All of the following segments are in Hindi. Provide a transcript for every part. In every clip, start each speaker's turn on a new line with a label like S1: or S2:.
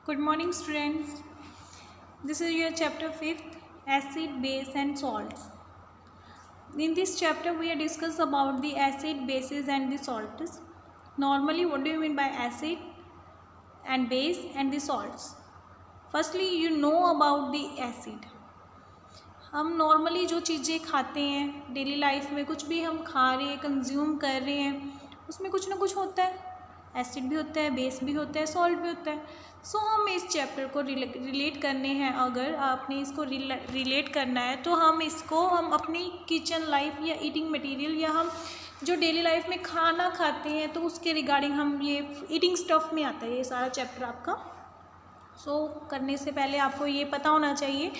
S1: Good morning, students. This is your chapter 5th, acid, base and salts. In this chapter, we are discuss about the acid, bases and the salts. Normally, what do you mean by acid and base and the salts? Firstly, you know about the acid. हम नॉर्मली जो चीज़ें खाते हैं डेली लाइफ में, कुछ भी हम खा रहे हैं, कंज्यूम कर रहे हैं, उसमें कुछ ना कुछ होता है. एसिड भी होता है, बेस भी होता है, सॉल्ट भी होता है. सो हम इस चैप्टर को रिलेट करने हैं. अगर आपने इसको रिलेट करना है तो हम अपनी किचन लाइफ या ईटिंग मटेरियल या हम जो डेली लाइफ में खाना खाते हैं तो उसके रिगार्डिंग हम ये ईटिंग स्टफ में आता है ये सारा चैप्टर आपका. सो करने से पहले आपको ये पता होना चाहिए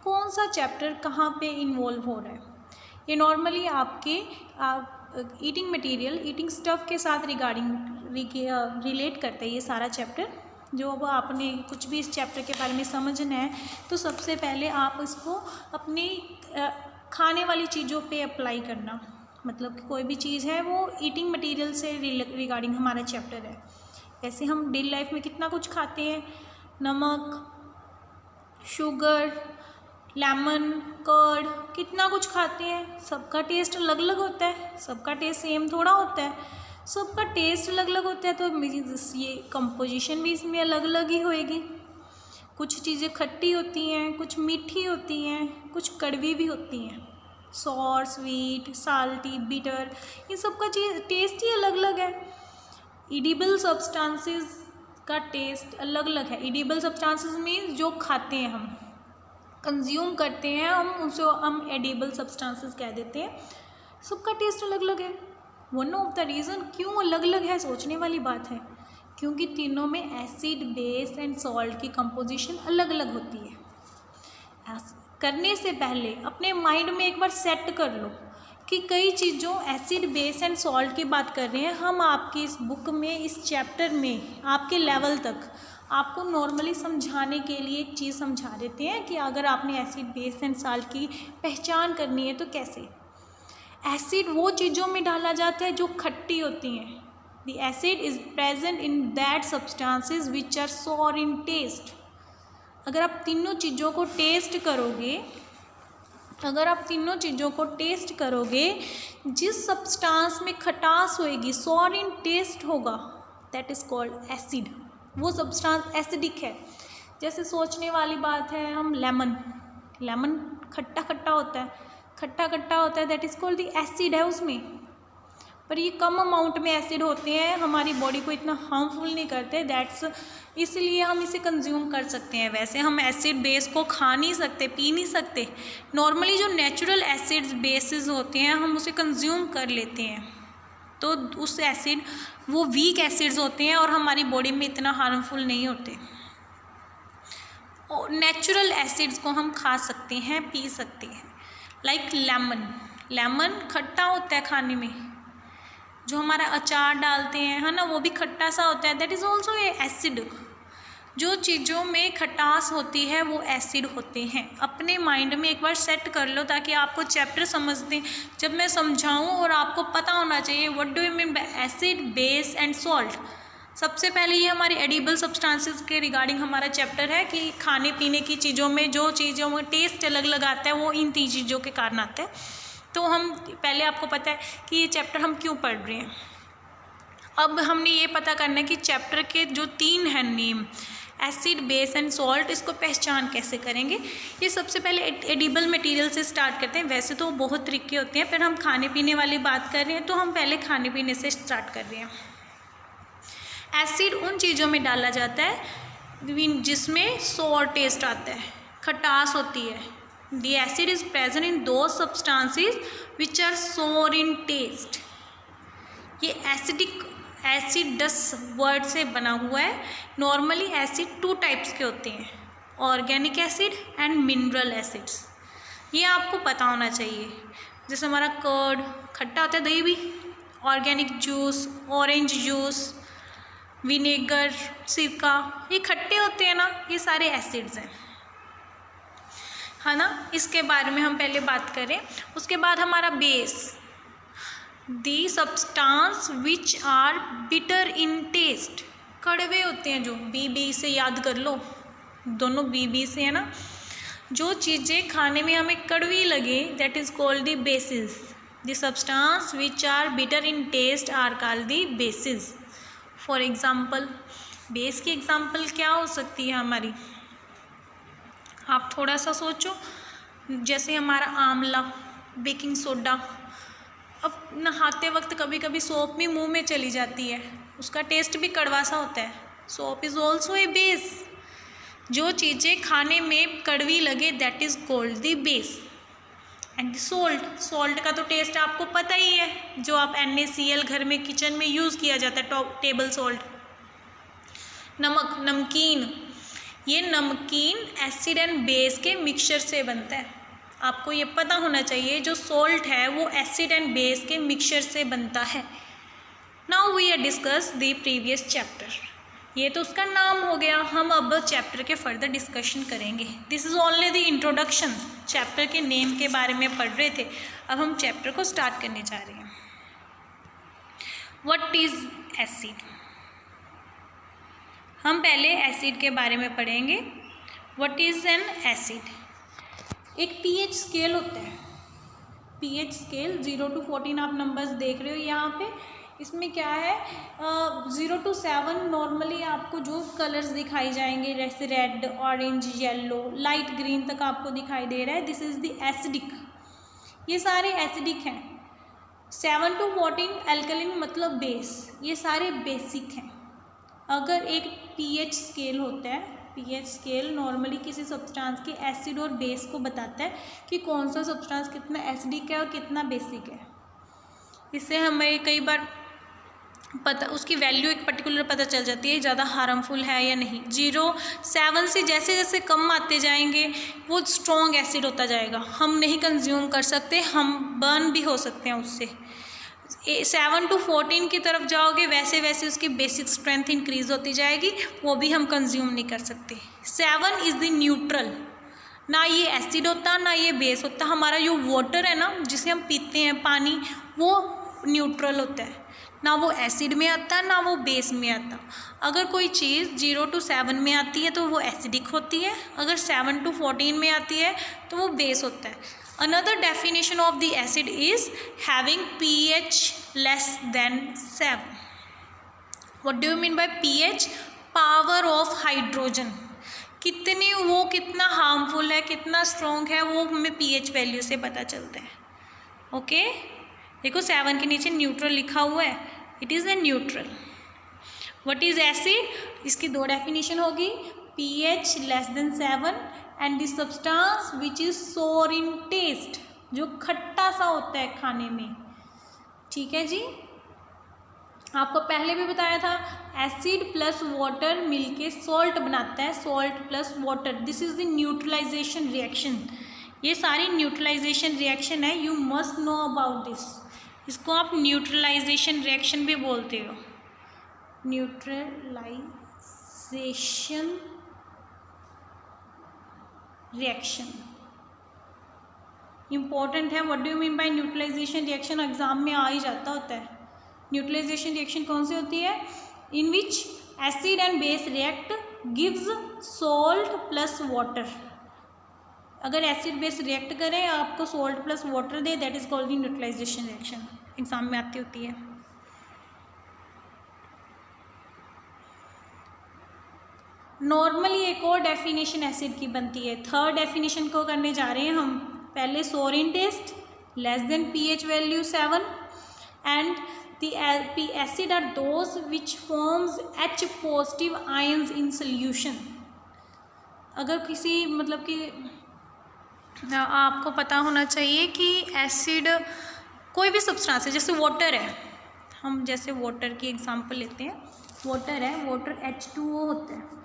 S1: कौन सा चैप्टर कहाँ पे इन्वॉल्व हो रहा है. ये नॉर्मली आपके ईटिंग मटेरियल, ईटिंग स्टफ के साथ रिलेट करता है ये सारा चैप्टर. जो अब आपने कुछ भी इस चैप्टर के बारे में समझना है तो सबसे पहले आप इसको अपनी खाने वाली चीज़ों पे अप्लाई करना. मतलब कि कोई भी चीज़ है वो ईटिंग मटेरियल से रिगार्डिंग हमारा चैप्टर है. ऐसे हम डेली लाइफ में कितना कुछ खाते हैं, नमक, शुगर, लेमन, कर्ड, कितना कुछ खाते हैं. सबका टेस्ट अलग अलग होता है, सबका टेस्ट सेम थोड़ा होता है. सबका टेस्ट अलग अलग होता है तो ये कंपोजिशन भी इसमें अलग अलग ही होएगी. कुछ चीज़ें खट्टी होती हैं, कुछ मीठी होती हैं, कुछ कड़वी भी होती हैं. सॉर, स्वीट, साल्टी, बिटर, इन सब का टेस्ट ही अलग अलग है. एडिबल सब्सटेंसेस का टेस्ट अलग अलग है. एडिबल सब्सटेंसेस मीन्स जो खाते हैं, हम कंज्यूम करते हैं, हम एडिबल सब्सटेंसेस कह देते हैं. सबका टेस्ट अलग अलग है. वन ऑफ द रीज़न क्यों अलग अलग है, सोचने वाली बात है, क्योंकि तीनों में एसिड, बेस एंड सॉल्ट की कंपोजिशन अलग अलग होती है. करने से पहले अपने माइंड में एक बार सेट कर लो कि कई चीज़ों एसिड, बेस एंड सॉल्ट की बात कर रहे हैं हम आपकी इस बुक में, इस चैप्टर में आपके लेवल तक आपको नॉर्मली समझाने के लिए एक चीज़ समझा देते हैं कि अगर आपने एसिड, बेस एंड सॉल्ट की पहचान करनी है तो कैसे. एसिड वो चीज़ों में डाला जाता है जो खट्टी होती हैं. The acid is present in that substances which are sour in taste. अगर आप तीनों चीज़ों को टेस्ट करोगे, जिस सब्सटेंस में खटास होएगी, सॉर इन टेस्ट होगा, दैट इज़ कॉल्ड एसिड. वो सब्सटेंस एसिडिक है. जैसे सोचने वाली बात है, हम लेमन खट्टा खट्टा होता है, that is called the acid है उसमें. पर ये कम अमाउंट में एसिड होते हैं, हमारी बॉडी को इतना हार्मफुल नहीं करते. इसलिए हम इसे कंज्यूम कर सकते हैं. वैसे हम एसिड बेस को खा नहीं सकते, पी नहीं सकते. नॉर्मली जो नेचुरल एसिड्स बेसिस होते हैं हम उसे कंज्यूम कर लेते हैं. तो उस एसिड, वो वीक एसिड्स होते हैं और हमारी बॉडी में इतना हार्मफुल नहीं होते. और नेचुरल एसिड्स को हम खा सकते हैं, पी सकते हैं. लाइक लेमन खट्टा होता है खाने में. जो हमारा अचार डालते हैं, है ना, वो भी खट्टा सा होता है. That is also a acid. जो चीज़ों में खटास होती है वो एसिड होते हैं. अपने माइंड में एक बार सेट कर लो ताकि आपको चैप्टर समझ दें. जब मैं समझाऊं और आपको पता होना चाहिए what do you mean bye acid, base and salt. सबसे पहले ये हमारे एडिबल सब्सटेंसेस के रिगार्डिंग हमारा चैप्टर है कि खाने पीने की चीज़ों में जो चीज़ों में टेस्ट अलग अलग आता है वो इन तीन चीज़ों के कारण आता है. तो हम पहले आपको पता है कि ये चैप्टर हम क्यों पढ़ रहे हैं. अब हमने ये पता करना है कि चैप्टर के जो 3 हैं name, acid, base and salt, इसको पहचान कैसे करेंगे. ये सबसे पहले एडिबल मटेरियल से स्टार्ट करते हैं. वैसे तो बहुत तरीके होते हैं, पर हम खाने पीने वाली बात कर रहे हैं तो हम पहले खाने पीने से स्टार्ट कर रहे हैं. एसिड उन चीज़ों में डाला जाता है जिसमें सॉर टेस्ट आता है, खटास होती है. The acid is present in दो सब्सटेंसेस विच आर सोर इन टेस्ट. ये एसिडस वर्ड से बना हुआ है. नॉर्मली एसिड 2 टाइप्स के होते हैं, organic acid and mineral acids. ये आपको पता होना चाहिए. जैसे हमारा कर्ड खट्टा होता है, दही भी. Organic juice, orange juice, vinegar, सिरका, ये खट्टे होते हैं ना. ये सारे एसिड्स हैं, है ना. इसके बारे में हम पहले बात करें. उसके बाद हमारा base, the substance which are bitter in taste. कड़वे होते हैं जो, बी से याद कर लो, दोनों बी से है ना। जो चीज़ें खाने में हमें कड़वी लगे that is called the bases. The substance which are bitter in taste are called the bases. For example, base की एग्जाम्पल क्या हो सकती है हमारी, आप थोड़ा सा सोचो। जैसे हमारा आंवला, बेकिंग सोडा, अब नहाते वक्त कभी कभी सोप भी मुंह में चली जाती है, उसका टेस्ट भी कड़वा सा होता है। Soap is also a base. जो चीज़ें खाने में कड़वी लगे that is called the base. And salt का तो टेस्ट आपको पता ही है, जो आप NaCl घर में किचन में यूज़ किया जाता है, टेबल सॉल्ट। नमक, नमकीन, ये नमकीन एसिड एंड बेस के मिक्सचर से बनता है। आपको ये पता होना चाहिए जो सॉल्ट है वो एसिड एंड बेस के मिक्सचर से बनता है। Now we are discuss the previous chapter. ये तो उसका नाम हो गया, हम अब चैप्टर के फर्दर डिस्कशन करेंगे। This is only the introduction, chapter के नेम के बारे में पढ़ रहे थे, अब हम चैप्टर को स्टार्ट करने जा रहे हैं। What is acid? हम पहले एसिड के बारे में पढ़ेंगे। What is an acid? एक pH स्केल होता है, pH स्केल 0 to 14 आप नंबर्स देख रहे हो यहाँ पे। इसमें क्या है, 0 to 7 नॉर्मली आपको जो कलर्स दिखाई जाएंगे जैसे red, orange, yellow, light green तक आपको दिखाई दे रहा है, दिस इज़ द एसिडिक। ये सारे एसिडिक हैं। 7 to 14 एल्कलिन मतलब बेस, ये सारे बेसिक हैं। अगर एक pH स्केल होता है, pH स्केल नॉर्मली किसी सब्सटेंस के एसिड और बेस को बताता है कि कौन सा सब्सटेंस कितना एसिडिक है और कितना बेसिक है। इससे हमें कई बार पता, उसकी वैल्यू एक पर्टिकुलर पता चल जाती है, ज़्यादा हार्मफुल है या नहीं। 0-7 से जैसे जैसे कम आते जाएंगे वो स्ट्रॉन्ग एसिड होता जाएगा, हम नहीं कंज्यूम कर सकते, हम बर्न भी हो सकते हैं उससे। 7 to 14 की तरफ जाओगे वैसे वैसे उसकी बेसिक स्ट्रेंथ इंक्रीज होती जाएगी, वो भी हम कंज्यूम नहीं कर सकते। 7 इज़ द न्यूट्रल, ना ये एसिड होता ना ये बेस होता। हमारा जो वाटर है ना जिसे हम पीते हैं, पानी, वो न्यूट्रल होता है, ना वो एसिड में आता ना वो बेस में आता। अगर कोई चीज़ 0 to 7 में आती है तो वो एसिडिक होती है, अगर 7 to 14 में आती है तो वो बेस होता है। Another definition of the acid is having pH less than 7. What do you mean by pH? Power of hydrogen. कितना हार्मफुल है, कितना स्ट्रॉन्ग है, वो हमें pH वैल्यू से पता चलता है। ओके, देखो 7 के नीचे न्यूट्रल लिखा हुआ है, it is a neutral. What is acid? इसकी दो डेफिनेशन होगी, pH less than 7 and the substance which is सोर इन टेस्ट, जो खट्टा सा होता है खाने में। ठीक है जी, आपको पहले भी बताया था एसिड प्लस वाटर मिलके सॉल्ट बनाता है, salt plus water, this is the neutralisation reaction. ये सारी न्यूट्रलाइजेशन रिएक्शन है, you must know about this. इसको आप न्यूट्रलाइजेशन रिएक्शन भी बोलते हो, न्यूट्रलाइजेशन रिएक्शन इंपॉर्टेंट है। What do you mean by neutralisation reaction, exam में आ ही जाता होता है। न्यूट्रलाइजेशन रिएक्शन कौन सी होती है? In which acid and base react gives salt plus water. अगर एसिड बेस रिएक्ट करे, आपको सॉल्ट प्लस वाटर दे, that is called the neutralisation reaction, exam में आती होती है। नॉर्मली एक और डेफिनेशन एसिड की बनती है, थर्ड डेफिनेशन को करने जा रहे हैं हम। पहले sour in taste, less than pH value 7 and the acid are those which forms H positive ions in solution. अगर किसी मतलब कि आपको पता होना चाहिए कि एसिड कोई भी सब्सटेंस है, जैसे वाटर है, हम जैसे वाटर की एग्जांपल लेते हैं, वाटर है, वाटर H2O होता है।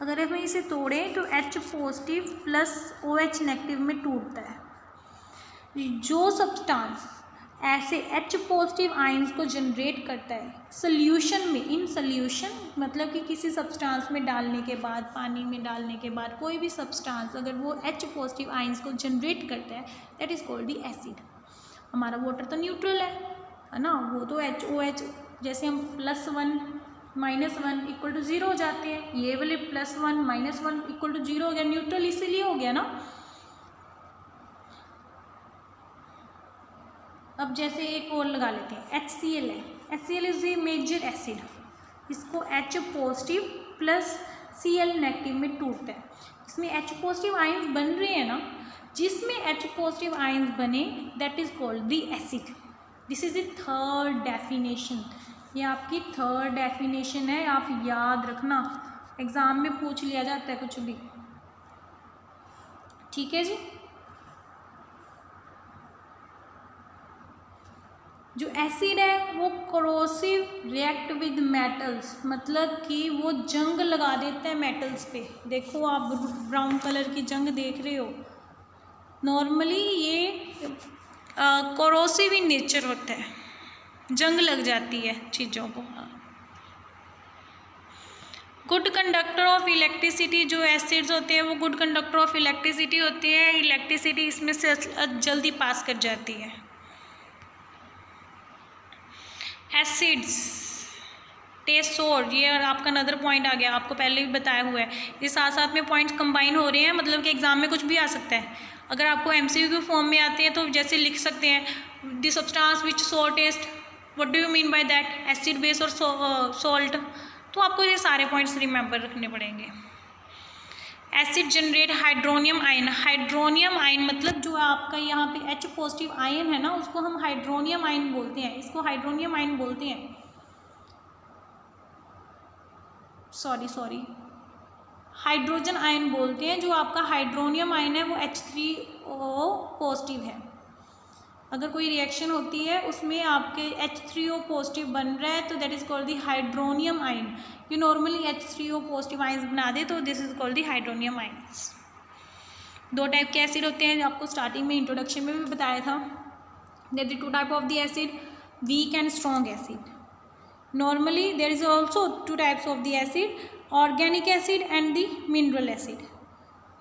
S1: अगर हम इसे तोड़ें तो H positive plus OH negative में टूटता है। जो सब्सटेंस ऐसे H पॉजिटिव आयंस को जनरेट करता है सोल्यूशन में, इन सोल्यूशन मतलब कि किसी सब्सटेंस में डालने के बाद, पानी में डालने के बाद, कोई भी सब्सटेंस अगर वो H पॉजिटिव आयंस को जनरेट करता है that is called the acid. हमारा वाटर तो न्यूट्रल है ना, वो तो HOH, जैसे हम +1 -1 इक्वल टू 0 हो जाते हैं। ये वाले +1 -1 इक्वल टू 0 हो गया, न्यूट्रल इसीलिए हो गया ना। अब जैसे एक और लगा लेते हैं, HCl है। HCl is a major acid, इसको H positive plus Cl negative में टूटता है। इसमें H पॉजिटिव आयंस बन रहे हैं ना, जिसमें H पॉजिटिव आयंस बने that is called the acid. This is the third definition, ये आपकी थर्ड डेफिनेशन है, आप याद रखना, एग्जाम में पूछ लिया जाता है कुछ भी। ठीक है जी। जो एसिड है वो कोरोसिव रिएक्ट विद मेटल्स, मतलब कि वो जंग लगा देता है मेटल्स पे। देखो आप ब्राउन कलर की जंग देख रहे हो, नॉर्मली ये कोरोसिव इन नेचर होता है, जंग लग जाती है चीज़ों को। गुड कंडक्टर ऑफ इलेक्ट्रिसिटी, जो एसिड्स होते हैं वो गुड कंडक्टर ऑफ इलेक्ट्रिसिटी होती है, इलेक्ट्रिसिटी इसमें से जल्दी पास कर जाती है। एसिड्स टेस्ट सोर, ये आपका अनदर पॉइंट आ गया, आपको पहले भी बताया हुआ है। ये साथ साथ में पॉइंट्स कंबाइन हो रहे हैं, मतलब कि एग्जाम में कुछ भी आ सकता है। अगर आपको MCQ फॉर्म में आते हैं तो जैसे लिख सकते हैं, द सब्सटेंस विच सोर test, what do you mean by that, acid base और सॉल्ट। तो आपको ये सारे पॉइंट्स रिमेंबर रखने पड़ेंगे। Acid generate hydronium ion, hydronium ion मतलब जो आपका यहाँ पे H पॉजिटिव आयन है ना, उसको हम हाइड्रोनियम आयन बोलते हैं, इसको हाइड्रोनियम आयन बोलते हैं। सॉरी हाइड्रोजन आयन बोलते हैं। जो आपका हाइड्रोनियम आयन है वो H3O पॉजिटिव है। अगर कोई रिएक्शन होती है उसमें आपके H3O पॉजिटिव बन रहा है तो that is called the hydronium ion. ये नॉर्मली H3O पॉजिटिव आयन्स बना दे तो this is called the hydronium ions. दो टाइप के एसिड होते हैं, आपको स्टार्टिंग में इंट्रोडक्शन में भी बताया था। There are two type of the acid, weak and strong acid. Normally there is also two types of the acid, organic acid and the mineral acid,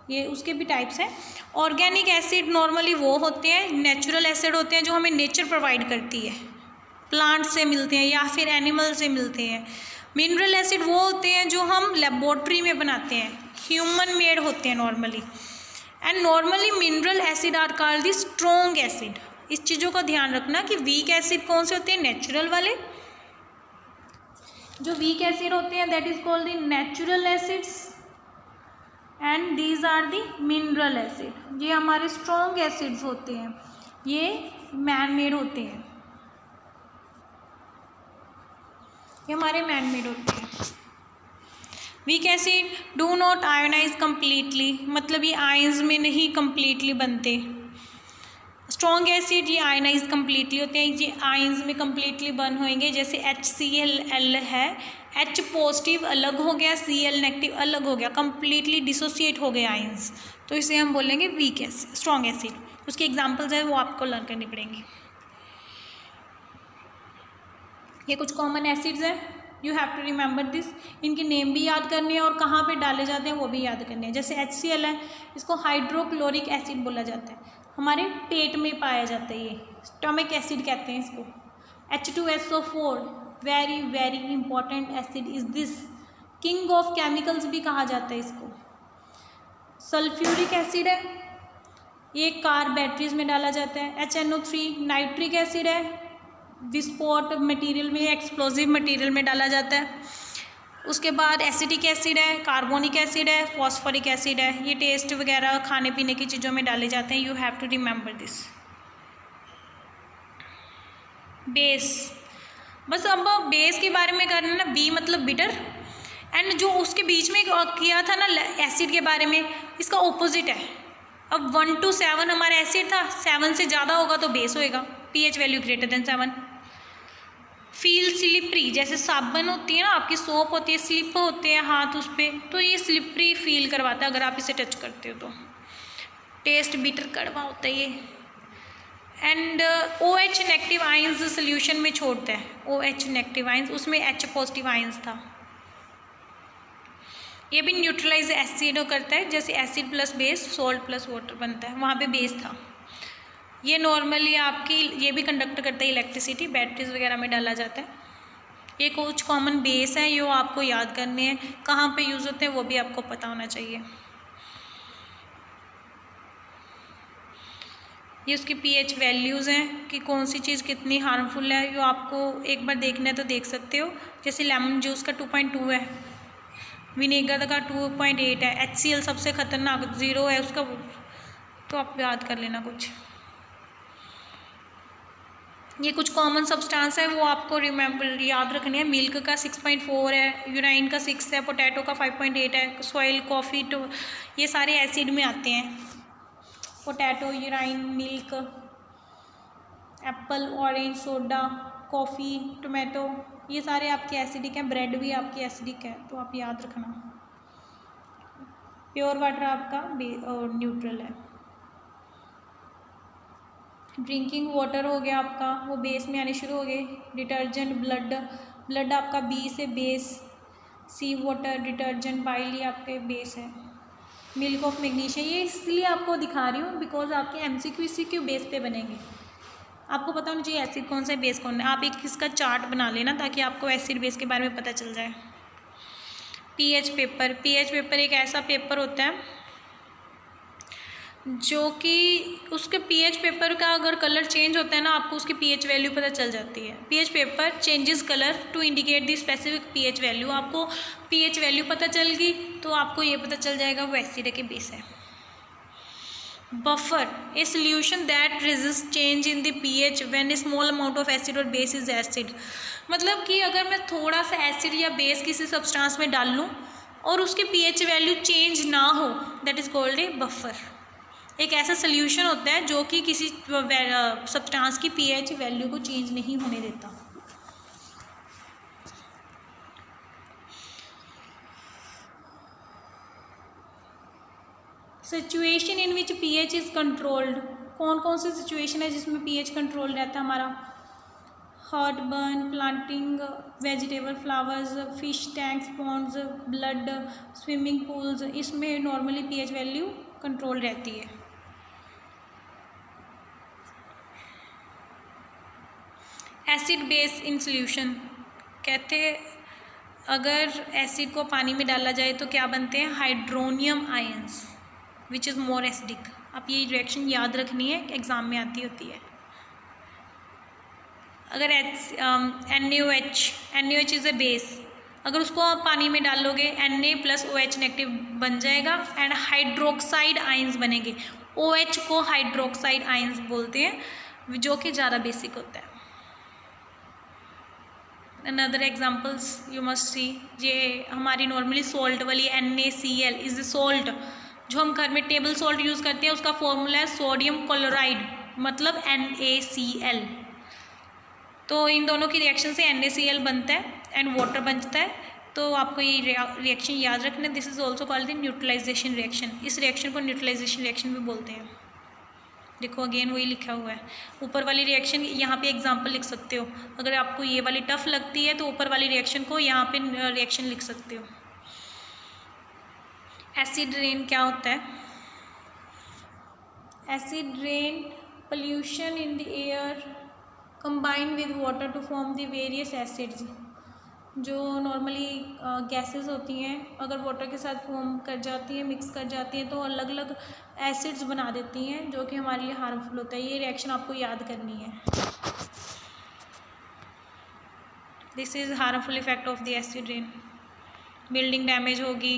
S1: ये उसके भी टाइप्स हैं। ऑर्गेनिक एसिड नॉर्मली वो होते हैं, नेचुरल एसिड होते हैं जो हमें नेचर प्रोवाइड करती है, प्लांट से मिलते हैं या फिर एनिमल से मिलते हैं। मिनरल एसिड वो होते हैं जो हम लेबोरेटरी में बनाते हैं, ह्यूमन मेड होते हैं normally. And normally mineral acid are called the strong acid. इस चीज़ों का ध्यान रखना कि वीक एसिड कौन से होते हैं, नेचुरल वाले। जो वीक एसिड होते हैं that is called the natural acids and these are the mineral acid. ये हमारे स्ट्रॉन्ग एसिड्स होते हैं, ये मैन मेड होते हैं, ये हमारे मैन मेड होते हैं। Weak acid do not ionise completely, मतलब ये आयंस में नहीं कम्प्लीटली बनते। स्ट्रॉन्ग एसिड ये आयनाइज कम्प्लीटली होते हैं, ये आयंस में कम्प्लीटली बर्न होंगे। जैसे HCl है, H पॉजिटिव अलग हो गया, Cl नेगेटिव अलग हो गया, कम्प्लीटली डिसोसिएट हो गए आयंस, तो इसे हम बोलेंगे वीक एसिड, स्ट्रॉन्ग एसिड। उसके एग्जांपल्स है वो आपको लर्न करनी पड़ेंगी। ये कुछ कॉमन एसिड्स हैं, you have to remember this. इनके नेम भी याद करने हैं और कहाँ पे डाले जाते हैं वो भी याद करने हैं। जैसे HCl है, इसको हाइड्रोक्लोरिक एसिड बोला जाता है, हमारे पेट में पाया जाता है, ये स्टमक एसिड कहते हैं इसको। H2SO4 very very important acid is this, king of chemicals भी कहा जाता है इसको। सल्फ्यूरिक एसिड है, ये कार बैटरीज में डाला जाता है। HNO3 नाइट्रिक एसिड है, विस्फोट मटेरियल में, एक्सप्लोजिव मटेरियल में डाला जाता है। उसके बाद एसिटिक एसिड है, कार्बोनिक एसिड है, फॉस्फोरिक एसिड है, ये टेस्ट वगैरह खाने पीने की चीज़ों में डाले जाते हैं। You have to remember this. Base, बस अब बेस के बारे में करना ना, बी मतलब बिटर, एंड जो उसके बीच में किया था ना एसिड के बारे में, इसका ऑपोजिट है। अब 1 to 7 हमारा एसिड था, 7 से ज़्यादा होगा तो बेस होएगा, pH value greater than 7। Feel slippery, जैसे साबुन होती है ना, आपकी सोप होती है, स्लिप होते हैं हाथ उस पर, तो ये स्लिपरी फील करवाता है अगर आप इसे टच करते हो तो। टेस्ट बिटर कड़वा होता है ये। And OH negative ions solution में छोड़ता है, OH नेगेटिव आयंस, उसमें H पॉजिटिव आयंस था। ये भी न्यूट्रलाइज एसिड करता है, जैसे acid plus base, salt plus water बनता है, वहाँ पे बेस था। ये नॉर्मली आपकी ये भी कंडक्ट करता है इलेक्ट्रिसिटी, बैटरीज वगैरह में डाला जाता है। ये कुछ कॉमन बेस हैं, ये आपको याद करने हैं, कहाँ पे यूज़ होते हैं वो भी आपको पता होना चाहिए। ये उसकी pH वैल्यूज़ हैं कि कौन सी चीज़ कितनी हार्मफुल है, ये आपको एक बार देखना है तो देख सकते हो। जैसे लेमन जूस का 2.2 है, विनेगर का 2.8 है, HCl सबसे ख़तरनाक 0 है उसका, तो आप याद कर लेना कुछ। ये कुछ कॉमन सब्सटेंस है वो आपको रिमेंबर याद रखनी है। मिल्क का 6.4 है, यूराइन का 6 है, पोटैटो का 5.8 है, सॉइल, कॉफ़ी, ये सारे एसिड में आते हैं। Potato, urine, milk, Apple, orange, soda, coffee, tomato, ये सारे आपके एसिडिक हैं। ब्रेड भी आपकी एसिडिक है, तो आप याद रखना। प्योर वाटर आपका न्यूट्रल है। ड्रिंकिंग वाटर हो गया आपका, वो बेस में आने शुरू हो गए। डिटर्जेंट, ब्लड आपका बी से बेस, सी वाटर, डिटर्जेंट, बाइल, ये आपके बेस है। मिल्क ऑफ मैग्नीशिया, ये इसलिए आपको दिखा रही हूँ बिकॉज आपके MCQ इसी के बेस पे बनेंगे। आपको पता होना चाहिए एसिड कौन सा है, बेस कौन है। आप एक इसका चार्ट बना लेना ताकि आपको एसिड बेस के बारे में पता चल जाए। pH पेपर एक ऐसा पेपर होता है जो कि उसके pH पेपर का अगर कलर चेंज होता है ना, आपको उसकी pH वैल्यू पता चल जाती है। pH paper changes colour to indicate the specific pH value. आपको pH वैल्यू पता चल गई तो आपको ये पता चल जाएगा वो एसिड है कि बेस है। Buffer, a solution that resist change in the pH when A small amount of acid और बेस इज एसिड। मतलब कि अगर मैं थोड़ा सा एसिड या बेस किसी सब्सटेंस में डाल लूँ और उसके pH वैल्यू चेंज ना हो, that is called a buffer. एक ऐसा सोल्यूशन होता है जो कि किसी सब्सटेंस की pH वैल्यू को चेंज नहीं होने देता। Situation in which pH is controlled, कौन कौन सी सिचुएशन है जिसमें pH कंट्रोल रहता है हमारा? Hot burn, planting vegetable, flowers, fish tanks, ponds, blood, swimming pools, इसमें नॉर्मली pH वैल्यू कंट्रोल रहती है। एसिड बेस इन सोल्यूशन, कहते अगर एसिड को पानी में डाला जाए तो क्या बनते हैं? Hydronium ions which is more acidic. आप ये रिएक्शन याद रखनी है, एग्जाम में आती होती है। अगर NaOH इज़ ए बेस, अगर उसको आप पानी में डालोगे Na + OH नेगेटिव बन जाएगा एंड हाइड्रोक्साइड आयंस बनेंगे। OH को हाइड्रोक्साइड आयंस बोलते हैं जो कि ज़्यादा बेसिक होता है। Another examples you must see, ये हमारी नॉर्मली सॉल्ट वाली NaCl इज़ सॉल्ट, जो हम घर में टेबल सॉल्ट यूज़ करते हैं उसका फॉर्मूला है सोडियम क्लोराइड, मतलब NaCl। तो इन दोनों की रिएक्शन से NaCl बनता है एंड वाटर बनता है। तो आपको ये रिएक्शन याद रखना है। This is also called the neutralisation reaction. इस रिएक्शन को न्यूट्रलाइजेशन रिएक्शन भी बोलते हैं। देखो अगेन वही लिखा हुआ है, ऊपर वाली रिएक्शन यहाँ पे एग्जांपल लिख सकते हो। अगर आपको ये वाली टफ लगती है तो ऊपर वाली रिएक्शन को यहाँ पे रिएक्शन लिख सकते हो। एसिड रेन क्या होता है? Acid rain pollution in the air combine with water to form the various acids. जो नॉर्मली गैसेस होती हैं अगर वाटर के साथ फॉर्म कर जाती हैं, मिक्स कर जाती हैं, तो अलग अलग एसिड्स बना देती हैं जो कि हमारे लिए हार्मफुल होता है। ये रिएक्शन आपको याद करनी है। This is harmful effect of the acid rain. Building damage होगी,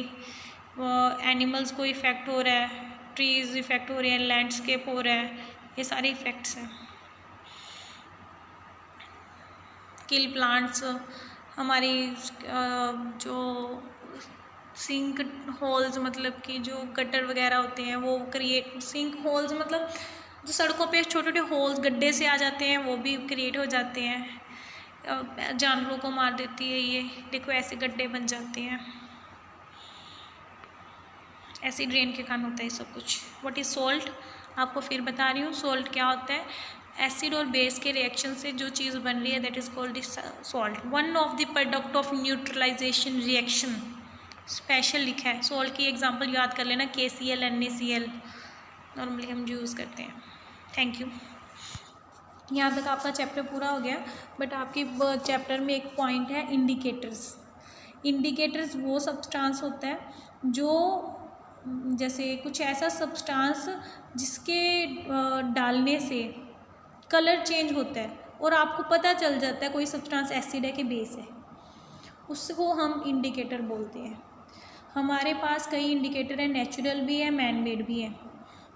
S1: एनिमल्स को इफ़ेक्ट हो रहा है, ट्रीज़ इफ़ेक्ट हो रहे हैं, लैंडस्केप हो रहा है, ये सारे इफ़ेक्ट्स हैं। किल प्लांट्स, हमारी जो सिंक होल्स, मतलब कि जो गटर वगैरह होते हैं वो क्रिएट, सिंक होल्स मतलब जो सड़कों पे छोटे छोटे होल्स गड्ढे से आ जाते हैं वो भी क्रिएट हो जाते हैं। जानवरों को मार देती है ये, देखो ऐसे गड्ढे बन जाते हैं। एसिड रेन के कारण होता है सब कुछ। What is salt? आपको फिर बता रही हूँ सॉल्ट क्या होता है। एसिड और बेस के रिएक्शन से जो चीज़ बन रही है that is called salt. One of the product of neutralisation reaction, special लिखा है। सॉल्ट की एग्जांपल याद कर लेना, KCl, NaCl नॉर्मली हम यूज़ करते हैं। Thank you. यहाँ तक आपका चैप्टर पूरा हो गया, बट आपके चैप्टर में एक पॉइंट है इंडिकेटर्स। इंडिकेटर्स वो सब्सटेंस होता है जो जैसे कुछ ऐसा सब्सटेंस जिसके डालने से कलर चेंज होता है और आपको पता चल जाता है कोई सब्सटेंस एसिड है कि बेस है, उसको हम इंडिकेटर बोलते हैं। हमारे पास कई इंडिकेटर है, नेचुरल भी है, मैन मेड भी है।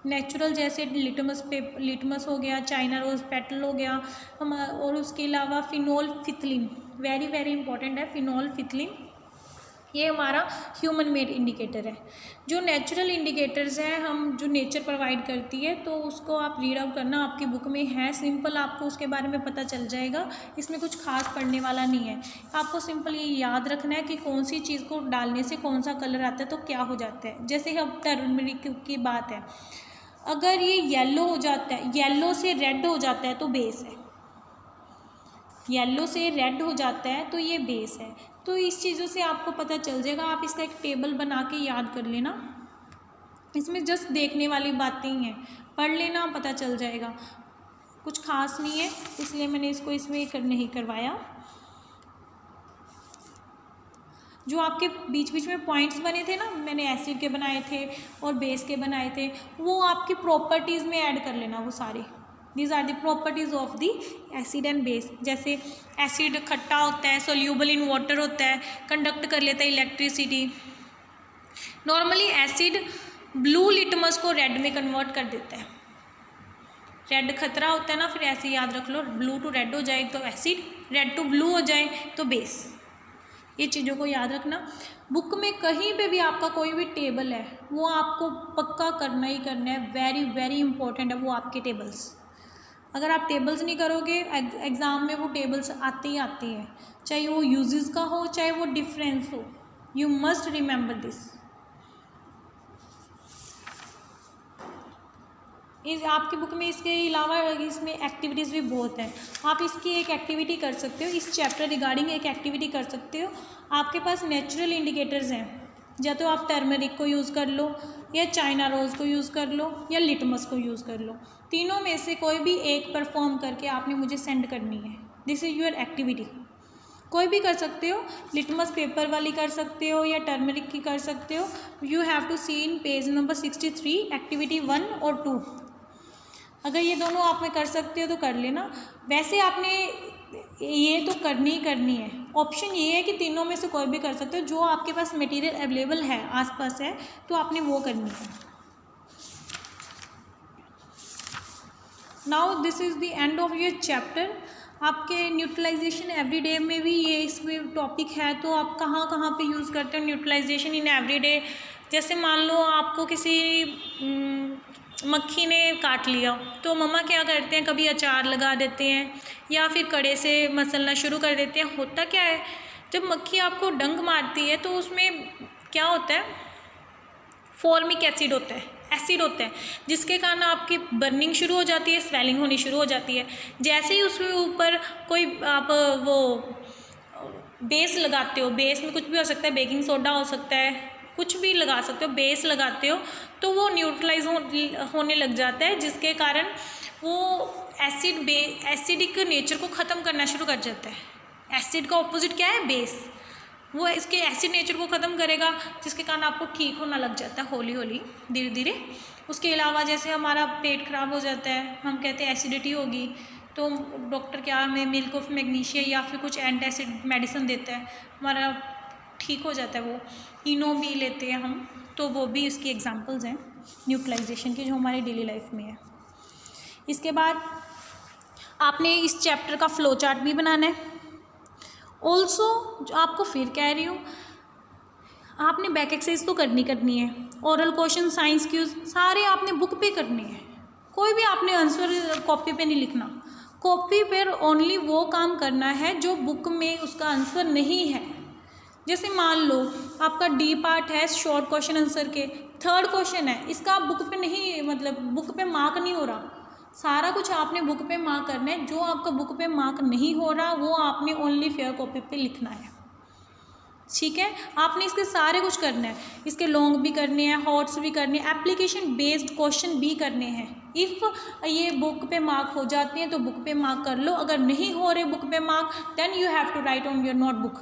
S1: नेचुरल जैसे लिटमस हो गया, चाइना रोज पेटल हो गया, हम और उसके अलावा फिनोल फिथलिन, वेरी वेरी इंपॉर्टेंट है फिनोल फिथलिन, ये हमारा ह्यूमन मेड इंडिकेटर है। जो नेचुरल इंडिकेटर्स हैं हम जो नेचर प्रोवाइड करती है, तो उसको आप रीड आउट करना, आपकी बुक में है, सिंपल आपको उसके बारे में पता चल जाएगा, इसमें कुछ खास पढ़ने वाला नहीं है। आपको सिंपल ये याद रखना है कि कौन सी चीज़ को डालने से कौन सा कलर आता है तो क्या हो जाता है। जैसे अब टर्मरिक की बात है, अगर ये येलो हो जाता है, येलो से रेड हो जाता है तो बेस है, येलो से रेड हो जाता है तो ये बेस है। तो इस चीज़ों से आपको पता चल जाएगा, आप इसका एक टेबल बना के याद कर लेना, इसमें जस्ट देखने वाली बातें ही हैं, पढ़ लेना पता चल जाएगा, कुछ खास नहीं है, इसलिए मैंने इसको इसमें नहीं करवाया। जो आपके बीच बीच में पॉइंट्स बने थे ना, मैंने एसिड के बनाए थे और बेस के बनाए थे, वो आपकी प्रॉपर्टीज़ में ऐड कर लेना वो सारे। These are the properties of the acid and base. जैसे एसिड खट्टा होता है, सोल्यूबल इन वाटर होता है, कंडक्ट कर लेता है electricity. Normally acid blue litmus को रेड में कन्वर्ट कर देता है, रेड खतरा होता है ना, फिर ऐसे याद रख लो, ब्लू टू रेड हो जाए तो एसिड, रेड टू ब्लू हो जाए तो बेस। ये चीज़ों को याद रखना। बुक में कहीं पे भी आपका कोई भी टेबल है वो आपको पक्का करना ही करना है, वेरी वेरी इंपॉर्टेंट है वो आपके टेबल्स। अगर आप टेबल्स नहीं करोगे एग्ज़ाम में वो टेबल्स आते ही आते हैं, चाहे वो यूजेस का हो चाहे वो डिफरेंस हो, यू मस्ट रिमेंबर दिस। इस आपकी बुक में इसके अलावा इसमें एक्टिविटीज़ भी बहुत हैं, आप इसकी एक एक्टिविटी कर सकते हो, इस चैप्टर रिगार्डिंग एक एक्टिविटी कर सकते हो। आपके पास नेचुरल इंडिकेटर्स हैं, या तो आप टर्मरिक को यूज़ कर लो, या चाइना रोज़ को यूज़ कर लो, या लिटमस को यूज़ कर लो। तीनों में से कोई भी एक परफॉर्म करके आपने मुझे सेंड करनी है। This is your activity. कोई भी कर सकते हो, लिटमस पेपर वाली कर सकते हो या टर्मरिक की कर सकते हो। You have to see in page number 63 activity 1 और 2। अगर ये दोनों आप में कर सकते हो तो कर लेना। वैसे आपने ये तो करनी ही करनी है, ऑप्शन ये है कि तीनों में से कोई भी कर सकते हो, जो आपके पास मटेरियल अवेलेबल है आसपास है तो आपने वो करनी है। Now this is the end of your chapter. आपके न्यूट्रलाइजेशन एवरीडे में भी ये इसमें टॉपिक है, तो आप कहाँ कहाँ पे यूज़ करते हो न्यूट्रलाइजेशन इन एवरीडे। जैसे मान लो आपको किसी मक्खी ने काट लिया, तो मम्मा क्या करते हैं, कभी अचार लगा देते हैं या फिर कड़े से मसलना शुरू कर देते हैं। होता क्या है, जब मक्खी आपको डंक मारती है तो उसमें क्या होता है, फॉर्मिक एसिड होता है, एसिड होता है, जिसके कारण आपकी बर्निंग शुरू हो जाती है, स्वेलिंग होनी शुरू हो जाती है। जैसे ही उसके ऊपर कोई आप वो बेस लगाते हो, बेस में कुछ भी हो सकता है, बेकिंग सोडा हो सकता है, कुछ भी लगा सकते हो, बेस लगाते हो तो वो न्यूट्रलाइज होने लग जाता है, जिसके कारण वो एसिडिक नेचर को ख़त्म करना शुरू कर जाता है। एसिड का ऑपोजिट क्या है, बेस, वो इसके एसिड नेचर को ख़त्म करेगा, जिसके कारण आपको ठीक होना लग जाता है हौली हौली धीरे धीरे। उसके अलावा जैसे हमारा पेट ख़राब हो जाता है, हम कहते हैं एसिडिटी होगी, तो डॉक्टर क्या हमें मिल्क ऑफ मैग्नीशिया या फिर कुछ एंटासिड मेडिसिन देता है, हमारा ठीक हो जाता है। वो इनो भी लेते हैं हम, तो वो भी इसकी एग्जांपल्स हैं न्यूट्रलाइजेशन की जो हमारी डेली लाइफ में है। इसके बाद आपने इस चैप्टर का फ्लो चार्ट भी बनाना है। ऑल्सो जो आपको फिर कह रही हूँ, आपने बैक एक्सरसाइज तो करनी है, ओरल क्वेश्चन, साइंस क्यूज सारे आपने बुक पे करने हैं। कोई भी आपने आंसर कॉपी पे नहीं लिखना, कॉपी पर ओनली वो काम करना है जो बुक में उसका आंसर नहीं है। जैसे मान लो आपका डी पार्ट है शॉर्ट क्वेश्चन आंसर के, थर्ड क्वेश्चन है, इसका आप बुक पे नहीं, मतलब बुक पे मार्क नहीं हो रहा, सारा कुछ आपने बुक पे मार्क करना है। जो आपका बुक पे मार्क नहीं हो रहा वो आपने ओनली फेयर कॉपी पे लिखना है। ठीक है, आपने इसके सारे कुछ करना है, इसके लॉन्ग भी करने हैं, हॉट्स भी करने हैं, एप्लीकेशन बेस्ड क्वेश्चन भी करने हैं। इफ़ ये बुक पे मार्क हो जाते हैं तो बुक पे मार्क कर लो, अगर नहीं हो रहे बुक पे mark then you have to write on your notebook,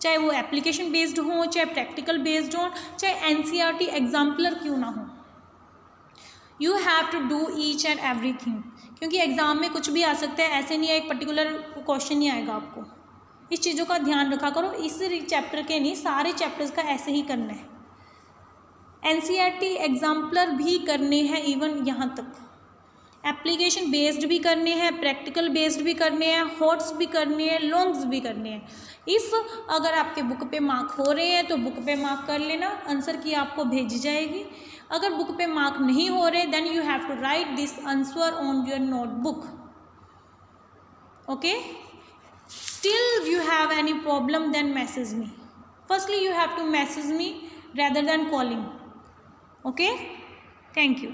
S1: चाहे वो एप्लीकेशन बेस्ड हो, चाहे प्रैक्टिकल बेस्ड हो, चाहे एनसीईआरटी एग्जाम्पलर क्यों ना हो, you have to do each and everything, क्योंकि एग्जाम में कुछ भी आ सकता है, ऐसे नहीं है एक पर्टिकुलर क्वेश्चन नहीं आएगा आपको। इस चीज़ों का ध्यान रखा करो, इस चैप्टर के नहीं सारे चैप्टर्स का ऐसे ही करना है। एनसीईआरटी एग्जाम्पलर भी करने हैं, इवन यहाँ तक एप्लीकेशन बेस्ड भी करने हैं, प्रैक्टिकल बेस्ड भी करने हैं, हॉट्स भी करने हैं, लॉन्ग्स भी करने हैं। इफ़ अगर आपके बुक पे मार्क हो रहे हैं तो बुक पे मार्क कर लेना, आंसर की आपको भेजी जाएगी। अगर बुक पे मार्क नहीं हो रहे then you have to write this answer on your notebook. Okay, still you have any problem then message me. Firstly you have to message me rather than calling. Okay, thank you.